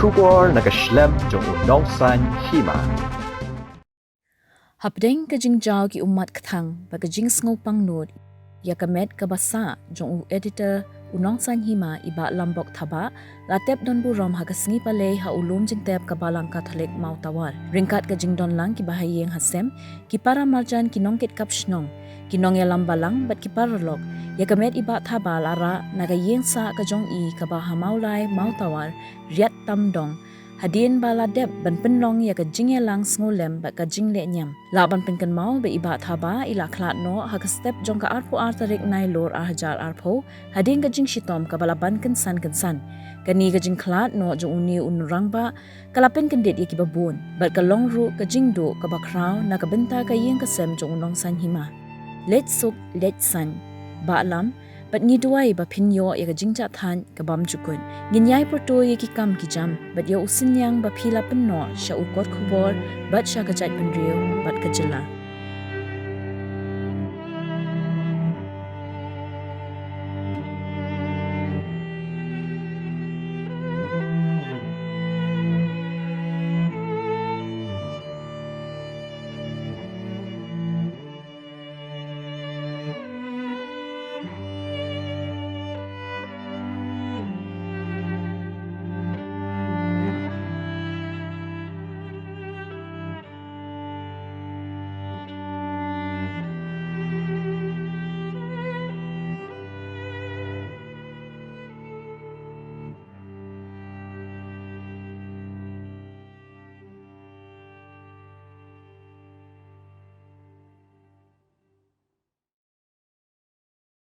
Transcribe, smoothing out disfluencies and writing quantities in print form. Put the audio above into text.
Shubor nakaslem jong unongsan hima. Hapdeng kajing jaw ki umat kathang bagajing ngopang nod ya kamet kabasa jong editor unongsan hima iba lambok thaba latep don burom hagasngi pale ha ulum jingtep kabalang Catholic mautawar ringkat kajing don lang ki bahayeng hasem ki para marjan kinongkit kapshnong kinong ya lambalang bat ki paralok ya kamet iba thaba lara nagayeng sa kajong i kabaha maulai mautawar riat tamdong hadin baladep ban penlong ya kajing lang ngolem ba kajing le nyam la ban penkan mau be iba thaba ila khlat no ha step jong ka arpo artarik nai lor a hajar arpo hadin kajing shitom ka balaban kansan kani kajing khlat no jong uni unrang ba kalapen kendet ya ki babon ba kalong ru kajing do ka bakraw na ka benta ka yeng kasem jong unong san hima let's suk let's san ba lam but ni duai ba pinyo ya kajing cha than ka bam chukun ginyai porto ya ki kam ki jam but ya usinyang ba phila penno sha ukot khobor bat sha ka jat penrio bat ka jela